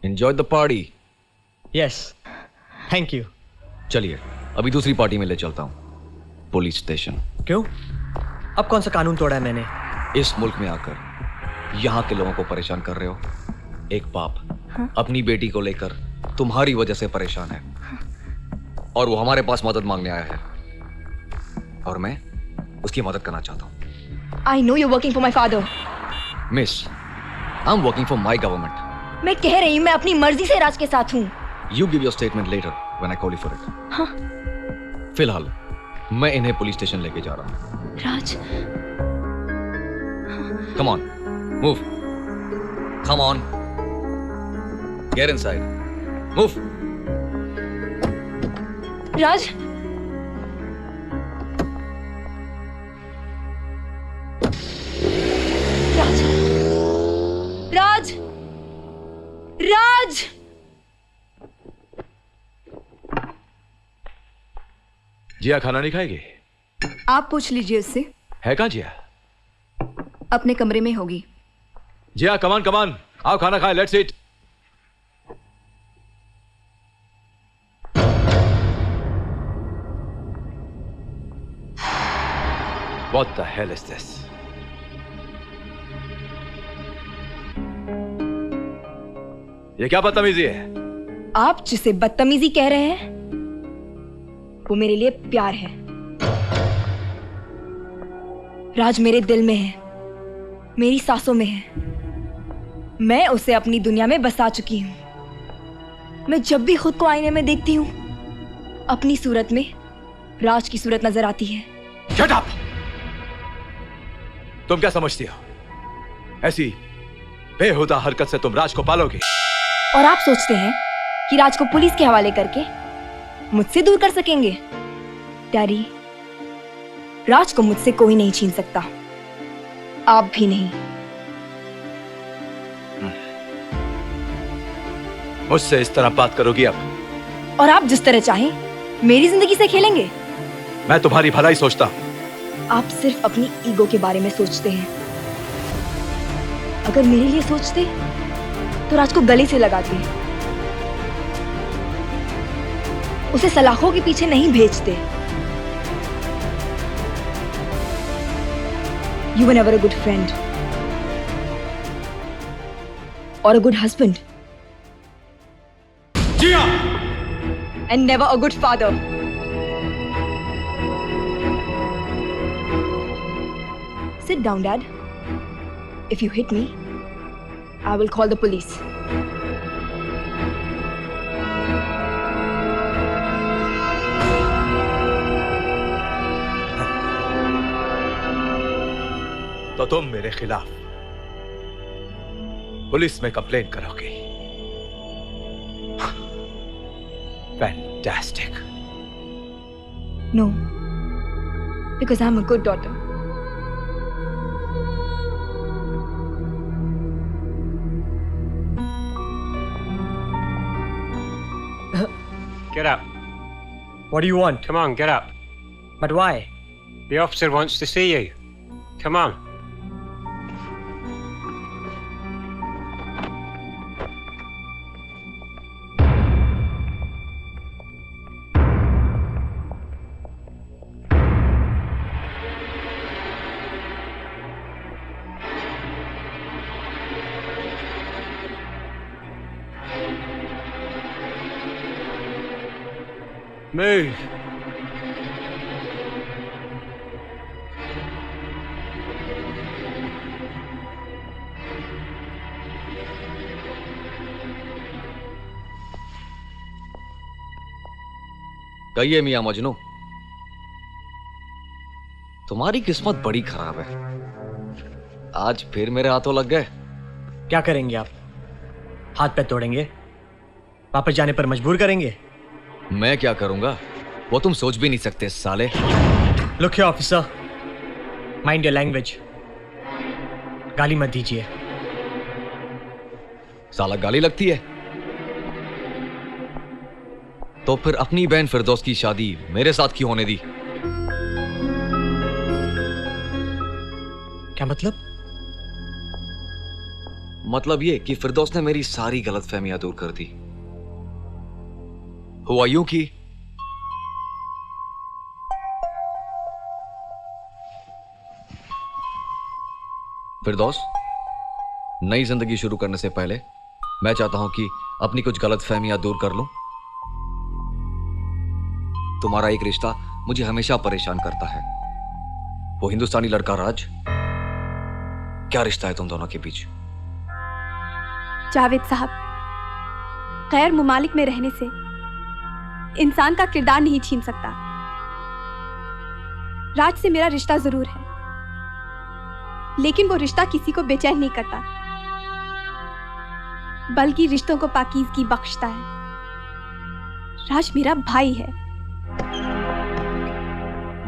Enjoy the party. Yes, thank you. चलिए अभी दूसरी पार्टी में ले चलता हूँ, पुलिस स्टेशन। क्यों? अब कौन सा कानून तोड़ा है मैंने? इस मुल्क में आकर यहाँ के लोगों को परेशान कर रहे हो। एक बाप अपनी बेटी को लेकर तुम्हारी वजह से परेशान है और वो हमारे पास मदद मांगने आया है और मैं उसकी मदद करना चाहता हूँ। I know you're working for my father. Miss, I'm working for my government. मैं कह रही हूँ मैं अपनी मर्जी से राज के साथ हूँ। You give your statement later when I call you for it. हाँ। फिलहाल मैं इन्हें पुलिस स्टेशन लेके जा रहा हूँ। राज। Come on, move. Come on. Get inside. Move. राज। राज। राज। राज। जिया खाना नहीं खाएगी? आप पूछ लीजिए उससे। है कहाँ जिया? अपने कमरे में होगी। जिया कमान कमान, आओ खाना खाए, let's eat. What the hell is this? ये क्या बदतमीजी है? आप जिसे बदतमीजी कह रहे हैं वो मेरे लिए प्यार है। राज मेरे दिल में है, मेरी सांसों में है। मैं उसे अपनी दुनिया में बसा चुकी हूं। मैं जब भी खुद को आईने में देखती हूं अपनी सूरत में राज की सूरत नजर आती है। Shut up! तुम क्या समझती हो? ऐसी बेहुदा हरकत से तुम राज को पालोगे? और आप सोचते हैं कि राज को पुलिस के हवाले करके मुझसे दूर कर सकेंगे? डैडी, राज को मुझसे कोई नहीं छीन सकता, आप भी नहीं। मुझसे इस तरह बात करोगी अब? और आप जिस तरह चाहें मेरी जिंदगी से खेलेंगे? मैं तुम्हारी भलाई सोचता हूं। आप सिर्फ अपनी ईगो के बारे में सोचते हैं। अगर मेरे लिए सोचते तो राज को गले से लगाते, उसे सलाखों के पीछे नहीं भेजते। You were never a good friend or a good husband. Jiya! And never a good father. Sit down, Dad. If you hit me, I will call the police. तो तुम मेरे खिलाफ पुलिस में कंप्लेन करोगे? Fantastic. No, because I'm a good daughter. Get up. What do you want? Come on, get up. But why? The officer wants to see you. Come on. Move. कहिए मियां मजनू, तुम्हारी किस्मत बड़ी खराब है। आज फिर मेरे हाथों लग गए। क्या करेंगे आप? हाथ पैर तोड़ेंगे? वापस जाने पर मजबूर करेंगे? मैं क्या करूंगा वो तुम सोच भी नहीं सकते साले। Look here, officer. Mind your language. गाली मत दीजिए। साला गाली लगती है तो फिर अपनी बहन फिरदौस की शादी मेरे साथ क्यों होने दी? क्या मतलब? मतलब ये कि फिरदौस ने मेरी सारी गलतफहमियां दूर कर दी। हुआ यूं कि फिरदौस, नई जिंदगी शुरू करने से पहले मैं चाहता हूं कि अपनी कुछ गलतफहमियां दूर कर लूं। तुम्हारा एक रिश्ता मुझे हमेशा परेशान करता है, वो हिंदुस्तानी लड़का राज। क्या रिश्ता है तुम दोनों के बीच? जावेद साहब, गैर मुमालिक में रहने से इंसान का किरदार नहीं छीन सकता। राज से मेरा रिश्ता जरूर है, लेकिन वो रिश्ता किसी को बेचैन नहीं करता, बल्कि रिश्तों को पाकीज़गी बख्शता है। राज मेरा भाई है।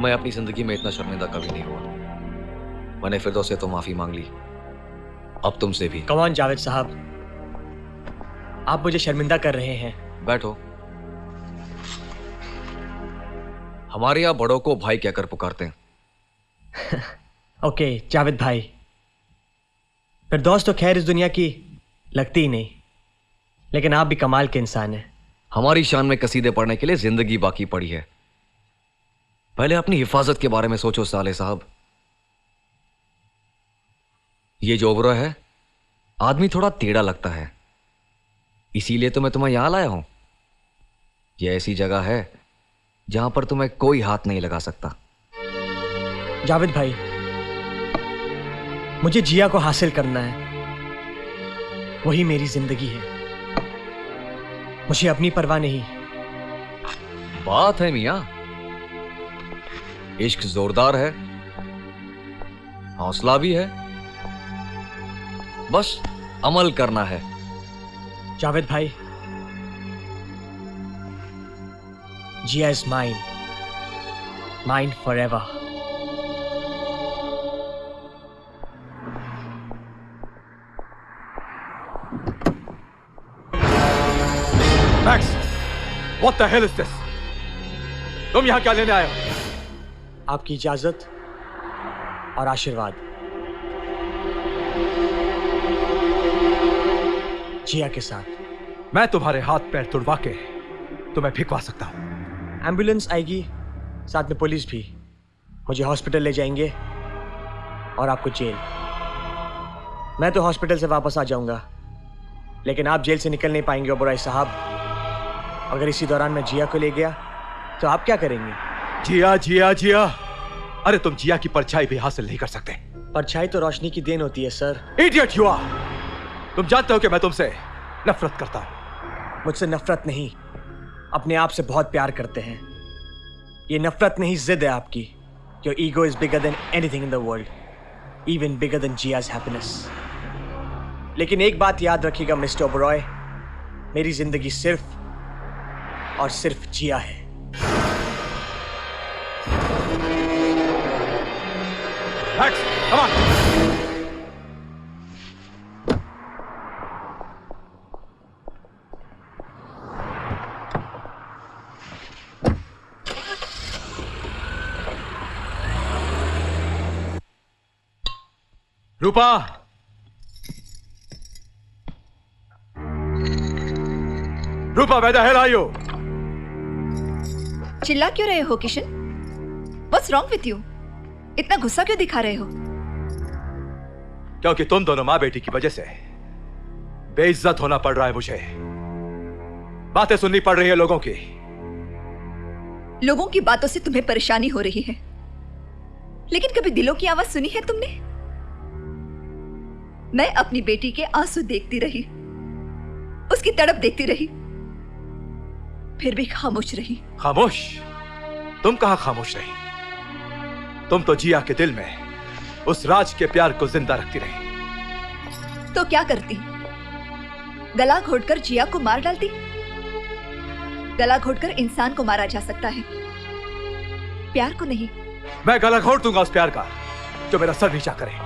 मैं अपनी जिंदगी में इतना शर्मिंदा कभी नहीं हुआ। मैंने फिरदौस से तो माफी मांग ली, अब तुमसे भी। कम ऑन जावेद साहब, आप मुझे शर्मिंदा कर रहे हैं। बैठो। हमारे यहाँ बड़ों को भाई कहकर पुकारते हैं। ओके जावेद भाई। फिरदौस तो खैर इस दुनिया की लगती ही नहीं, लेकिन आप भी कमाल के इंसान हैं। हमारी शान में कसीदे पढ़ने के लिए जिंदगी बाकी पड़ी है। पहले अपनी हिफाजत के बारे में सोचो साले साहब। ये जो ओबरॉय है, आदमी थोड़ा टेढ़ा लगता है, इसीलिए तो मैं तुम्हें यहां लाया हूं। यह ऐसी जगह है जहां पर तुम्हें कोई हाथ नहीं लगा सकता। जावेद भाई, मुझे जिया को हासिल करना है, वही मेरी जिंदगी है। मुझे अपनी परवाह नहीं। बात है मियां, इश्क जोरदार है, हौसला भी है, बस अमल करना है। जावेद भाई, Jiya is mine, mine forever. Max, what the hell is this? तुम यहां क्या लेने आए हो? आपकी इजाजत और आशीर्वाद। जिया के साथ मैं तुम्हारे हाथ पैर तुड़वा के तुम्हें भिगवा सकता हूं। एम्बुलेंस आएगी, साथ में पुलिस भी। मुझे हॉस्पिटल ले जाएंगे और आपको जेल। मैं तो हॉस्पिटल से वापस आ जाऊंगा, लेकिन आप जेल से निकल नहीं पाएंगे ओबरॉय साहब। अगर इसी दौरान मैं जिया को ले गया तो आप क्या करेंगे? जिया जिया जिया, अरे तुम जिया की परछाई भी हासिल नहीं कर सकते। परछाई तो रोशनी की देन होती है सर। Idiot you are. तुम जानते हो कि मैं तुमसे नफरत करता हूं। मुझसे नफरत नहीं, अपने आप से बहुत प्यार करते हैं। ये नफरत नहीं, जिद है आपकी। Your ego is bigger than anything in the world, even bigger than जियाज happiness. लेकिन एक बात याद रखिएगा मिस्टर ओबरॉय, मेरी जिंदगी सिर्फ और सिर्फ जिया है। Max, come on. Rupa, Rupa, where the hell are you? चिल्ला क्यों रहे हो Kishan? What's wrong with you? इतना गुस्सा क्यों दिखा रहे हो? क्योंकि तुम दोनों माँ बेटी की वजह से बेइज्जत होना पड़ रहा है मुझे। बातें सुननी पड़ रही है लोगों की। लोगों की बातों से तुम्हें परेशानी हो रही है, लेकिन कभी दिलों की आवाज सुनी है तुमने? मैं अपनी बेटी के आंसू देखती रही, उसकी तड़प देखती रही, फिर भी खामोश रही। खामोश? तुम कहां खामोश रही? तुम तो जिया के दिल में उस राज के प्यार को जिंदा रखती रही। तो क्या करती? गला घोटकर जिया को मार डालती? गला घोटकर इंसान को मारा जा सकता है, प्यार को नहीं। मैं गला घोट दूंगा उस प्यार का जो मेरा सर नीचा करे।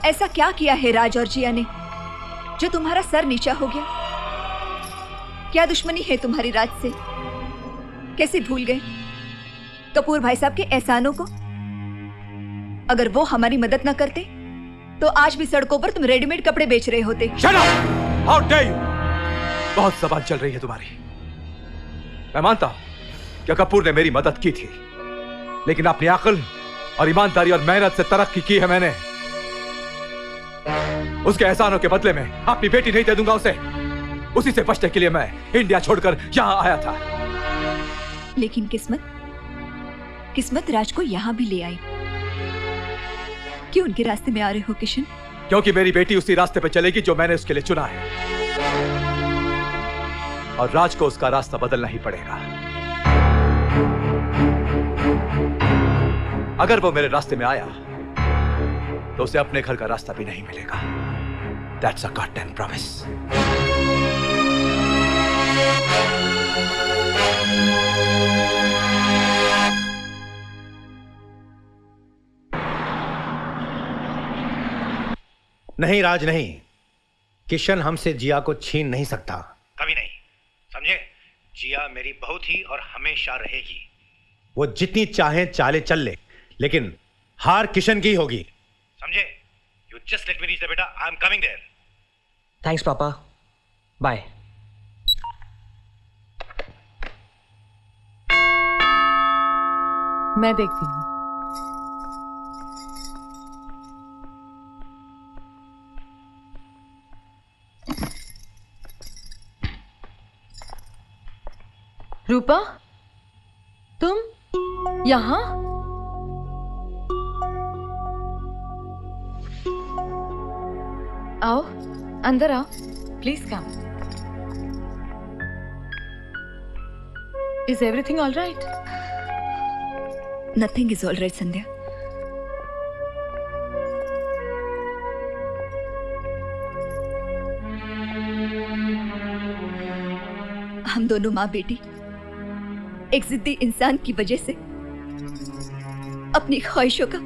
ऐसा क्या किया है राज और जिया ने जो तुम्हारा सर नीचा हो गया? क्या दुश्मनी है तुम्हारी राज से? कैसे भूल गए कपूर भाई साहब के एहसानों को? अगर वो हमारी मदद ना करते तो आज भी सड़कों पर तुम रेडीमेड कपड़े बेच रहे होते। Shut up! How dare you! बहुत जबान चल रही है तुम्हारी। मैं मानता हूं कि कपूर ने मेरी मदद की थी, लेकिन अपनी अक्ल और ईमानदारी और मेहनत से तरक्की की है मैंने। उसके एहसानों के बदले में अपनी बेटी नहीं दे दूंगा उसे। उसी से बचने के लिए मैं इंडिया छोड़कर यहां आया था। लेकिन किस्मत राज को यहां भी ले आई। क्यों उनके रास्ते में आ रहे हो किशन? क्योंकि मेरी बेटी उसी रास्ते पे चलेगी जो मैंने उसके लिए चुना है, और राज को उसका रास्ता बदलना ही पड़ेगा। अगर वो मेरे रास्ते में आया तो उसे अपने घर का रास्ता भी नहीं मिलेगा। That's a goddamn promise. नहीं राज नहीं, किशन हमसे जिया को छीन नहीं सकता, कभी नहीं, समझे? जिया मेरी बहू थी और हमेशा रहेगी। वो जितनी चाहे चाले चल ले, लेकिन हार किशन की होगी, समझे? You just let me reach the बेटा, I am coming there. Thanks पापा, बाय। मैं देखती हूँ। रूपा, तुम यहाँ? आओ, अंदर आओ, please come. Is everything all right? Nothing is all right Sandhya. हम दोनों माँ बेटी एक जिद्दी इंसान की वजह से अपनी ख्वाहिशों का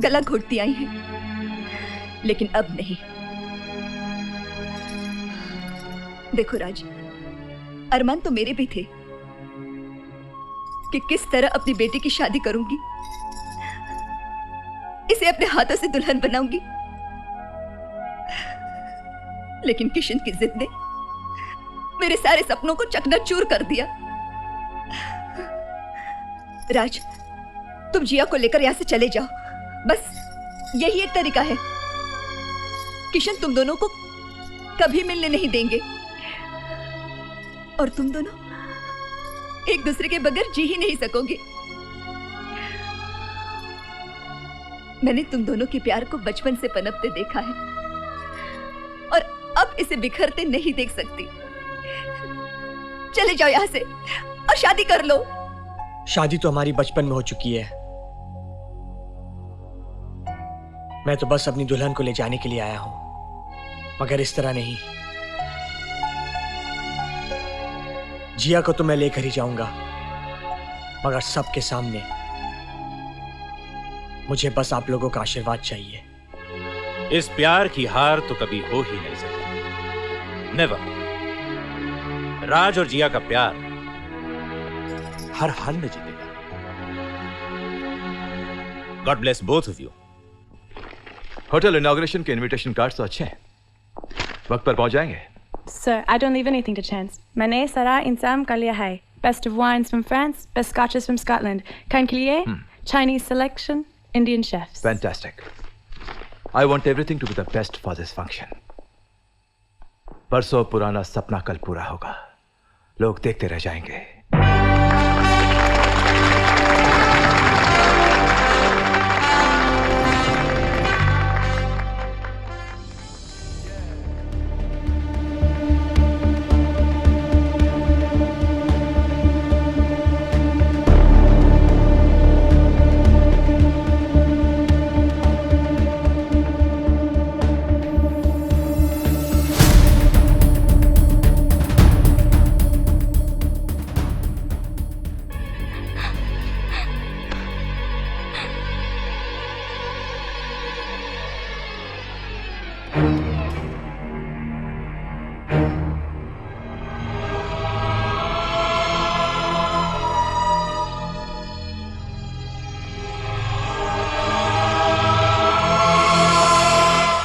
गला घोटती आई हैं, लेकिन अब नहीं। देखो राज, अरमान तो मेरे भी थे कि किस तरह अपनी बेटी की शादी करूंगी, इसे अपने हाथों से दुल्हन बनाऊंगी, लेकिन किशन की जिद ने मेरे सारे सपनों को चकनाचूर कर दिया। राज, तुम जिया को लेकर यहां से चले जाओ, बस यही एक तरीका है। किशन तुम दोनों को कभी मिलने नहीं देंगे, और तुम दोनों एक दूसरे के बगैर जी ही नहीं सकोगे। मैंने तुम दोनों के प्यार को बचपन से पनपते देखा है, और अब इसे बिखरते नहीं देख सकती। चले जाओ यहां से और शादी कर लो। शादी तो हमारी बचपन में हो चुकी है। मैं तो बस अपनी दुल्हन को ले जाने के लिए आया हूं, मगर इस तरह नहीं। जिया को तो मैं लेकर ही जाऊंगा, मगर सबके सामने मुझे बस आप लोगों का आशीर्वाद चाहिए। इस प्यार की हार तो कभी हो ही नहीं सकती, नेवर। राज और जिया का प्यार हर हाल में जीतेगा। God bless both of you. Hotel inauguration के इनविटेशन कार्ड्स तो अच्छे हैं, वक्त पर पहुंच जाएंगे। Sir, I don't leave anything to chance. मैंने सारा इंतजाम कर लिया है। Best of wines from France, best scotches from Scotland. Canclier, Chinese selection, Indian chefs. Fantastic. I want everything to be the best for this function. बरसों पुराना सपना कल पूरा होगा, लोग देखते रह जाएंगे।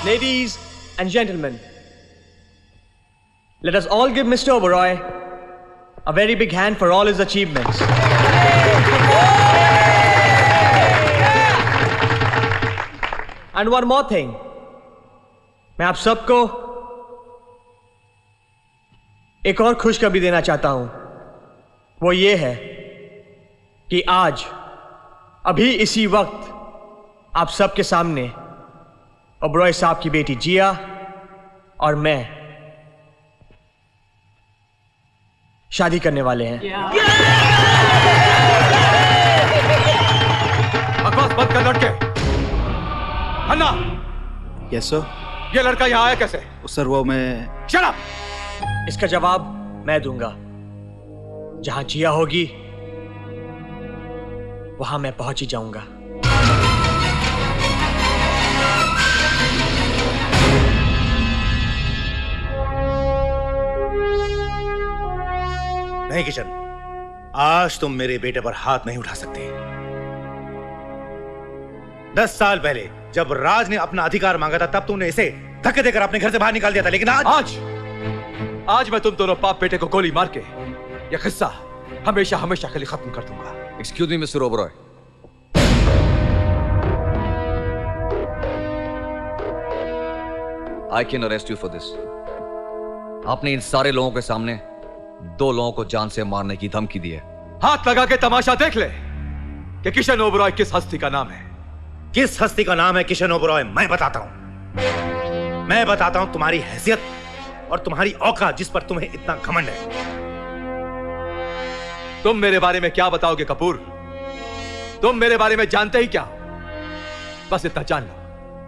Ladies and gentlemen, let us all give Mr. Oberoi a very big hand for all his achievements. And one more thing, मैं आप सबको एक और खुशखबरी देना चाहता हूं। वो ये है कि आज अभी इसी वक्त आप सबके सामने ओबरॉय साहब की बेटी जिया और मैं शादी करने वाले हैं। बकवास बंद कर लड़के। अन्ना, यस सर। ये लड़का यहाँ आया कैसे? सर वो मैं शट अप! इसका जवाब मैं दूंगा। जहां जिया होगी वहां मैं पहुंच ही जाऊंगा। नहीं किशन, आज तुम मेरे बेटे पर हाथ नहीं उठा सकते। 10 साल पहले जब राज ने अपना अधिकार मांगा था तब तुमने इसे धक्के देकर अपने घर से बाहर निकाल दिया था, लेकिन आज मैं तुम दोनों बाप बेटे को गोली मार के यह किस्सा हमेशा हमेशा के लिए खत्म कर दूंगा। Excuse me mister Oberoi, I can arrest you for this. आपने इन सारे लोगों के सामने 2 लोगों को जान से मारने की धमकी दी है। हाथ लगा के तमाशा देख ले कि किशन ओबरॉय किस हस्ती का नाम है। किस हस्ती का नाम है किशन ओबरॉय, मैं बताता हूं। मैं बताता हूं तुम्हारी हैसियत और तुम्हारी औकात जिस पर तुम्हें इतना घमंड है। तुम मेरे बारे में क्या बताओगे कपूर? तुम मेरे बारे में जानते ही क्या? बस इतना जान लो,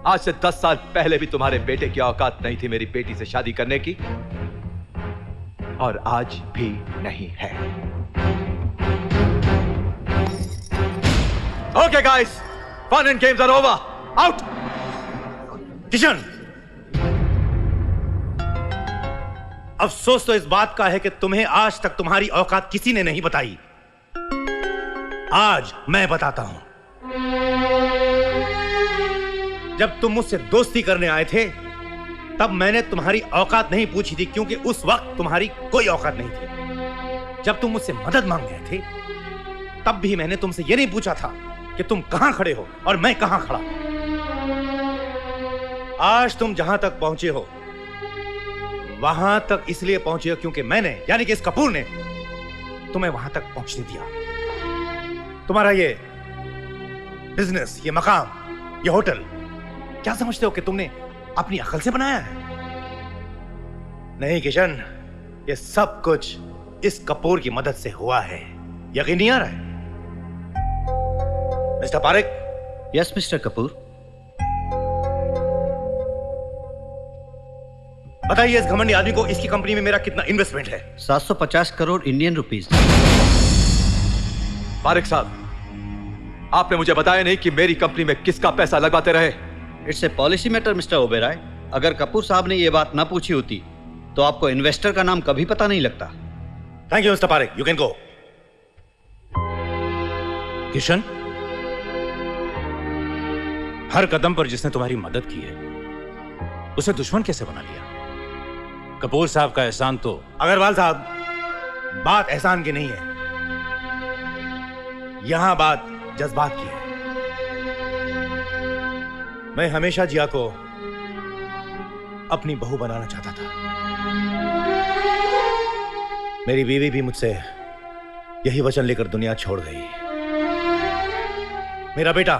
आज से 10 साल पहले भी तुम्हारे बेटे की औकात नहीं थी मेरी बेटी से शादी करने की, और आज भी नहीं है। Okay guys, fun and games are over, out. Kishan, अफसोस तो इस बात का है कि तुम्हें आज तक तुम्हारी औकात किसी ने नहीं बताई। आज मैं बताता हूं। जब तुम मुझसे दोस्ती करने आए थे तब मैंने तुम्हारी औकात नहीं पूछी थी, क्योंकि उस वक्त तुम्हारी कोई औकात नहीं थी। जब तुम मुझसे मदद मांग गए थे तब भी मैंने तुमसे यह नहीं पूछा था कि तुम कहां खड़े हो और मैं कहां खड़ा। आज तुम जहां तक पहुंचे हो वहां तक इसलिए पहुंचे हो क्योंकि मैंने, यानी कि इस कपूर ने तुम्हें वहां तक पहुंचने दिया। तुम्हारा ये बिजनेस, ये मकाम, ये होटल, क्या समझते हो कि तुमने अपनी अकल से बनाया है? नहीं किशन, ये सब कुछ इस कपूर की मदद से हुआ है। यकीन नहीं आ रहा है? Mister Parekh. Yes mister Kapoor. बताइए इस घमंडी आदमी को इसकी कंपनी में मेरा कितना इन्वेस्टमेंट है? 750 करोड़ इंडियन रुपीस। पारेख साहब, आपने मुझे बताया नहीं कि मेरी कंपनी में किसका पैसा लगवाते रहे। It's a policy matter mister Oberoi. अगर कपूर साहब ने यह बात ना पूछी होती तो आपको इन्वेस्टर का नाम कभी पता नहीं लगता। Thank you mister Parekh, you can go. Kishan, हर कदम पर जिसने तुम्हारी मदद की है उसे दुश्मन कैसे बना लिया? कपूर साहब का एहसान तो। अग्रवाल साहब, बात एहसान की नहीं है, यहां बात जज्बात की है। मैं हमेशा जिया को अपनी बहू बनाना चाहता था। मेरी बीवी भी मुझसे यही वचन लेकर दुनिया छोड़ गई। मेरा बेटा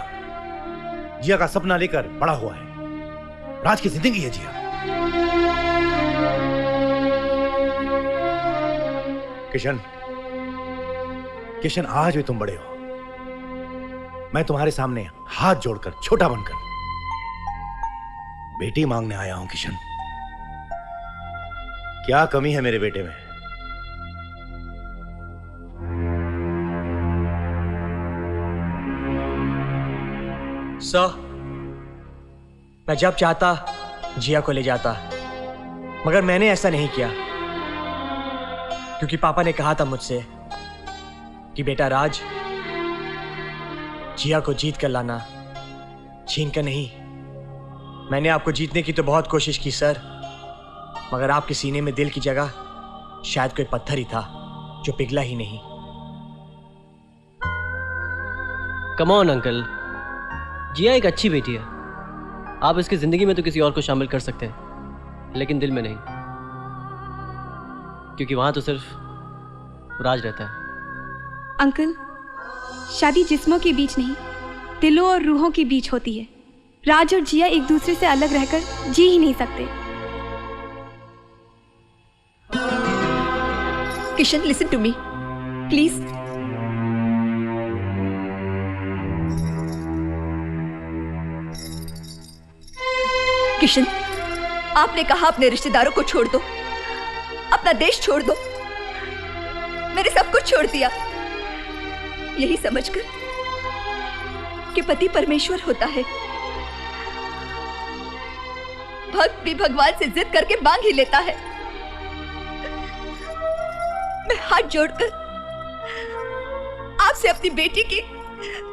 जिया का सपना लेकर बड़ा हुआ है। राज की जिंदगी है जिया। किशन, किशन, आज भी तुम बड़े हो। मैं तुम्हारे सामने हाथ जोड़कर, छोटा बनकर बेटी मांगने आया हूं। किशन, क्या कमी है मेरे बेटे में? सर, मैं जब चाहता जिया को ले जाता, मगर मैंने ऐसा नहीं किया क्योंकि पापा ने कहा था मुझसे कि बेटा राज, जिया को जीत कर लाना, छीन कर नहीं। मैंने आपको जीतने की तो बहुत कोशिश की सर, मगर आपके सीने में दिल की जगह शायद कोई पत्थर ही था जो पिघला ही नहीं। कम ऑन अंकल, जिया एक अच्छी बेटी है। आप इसकी जिंदगी में तो किसी और को शामिल कर सकते हैं, लेकिन दिल में नहीं, क्योंकि वहां तो सिर्फ राज रहता है। अंकल, शादी जिस्मों के बीच नहीं, दिलों और रूहों के बीच होती है। राज और जिया एक दूसरे से अलग रहकर जी ही नहीं सकते। Kishan, listen to me please. Kishan, आपने कहा अपने रिश्तेदारों को छोड़ दो, अपना देश छोड़ दो, मैंने सब कुछ छोड़ दिया, यही समझकर कि पति परमेश्वर होता है। भक्त भी भगवान से जिद करके मांग ही लेता है। मैं हाथ जोड़कर आपसे अपनी बेटी की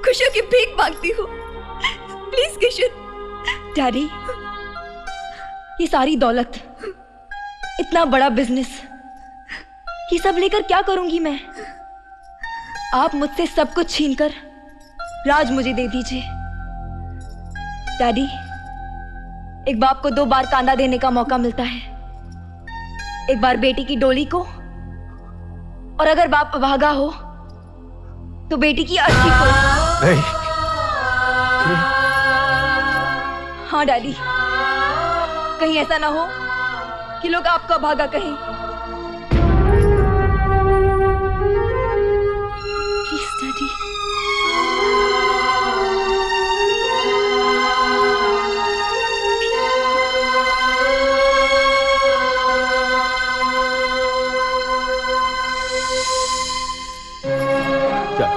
खुशियों की भीख मांगती हूँ, प्लीज किशन। डैडी, ये सारी दौलत, इतना बड़ा बिजनेस, ये सब लेकर क्या करूंगी मैं? आप मुझसे सब कुछ छीनकर राज मुझे दे दीजिए। डैडी, एक बाप को 2 बार कांधा देने का मौका मिलता है, एक बार बेटी की डोली को, और अगर बाप अभागा हो तो बेटी की अर्थी को। नहीं। हाँ डैडी, कहीं ऐसा ना हो कि लोग आपको अभागा कहें। Please daddy. क्या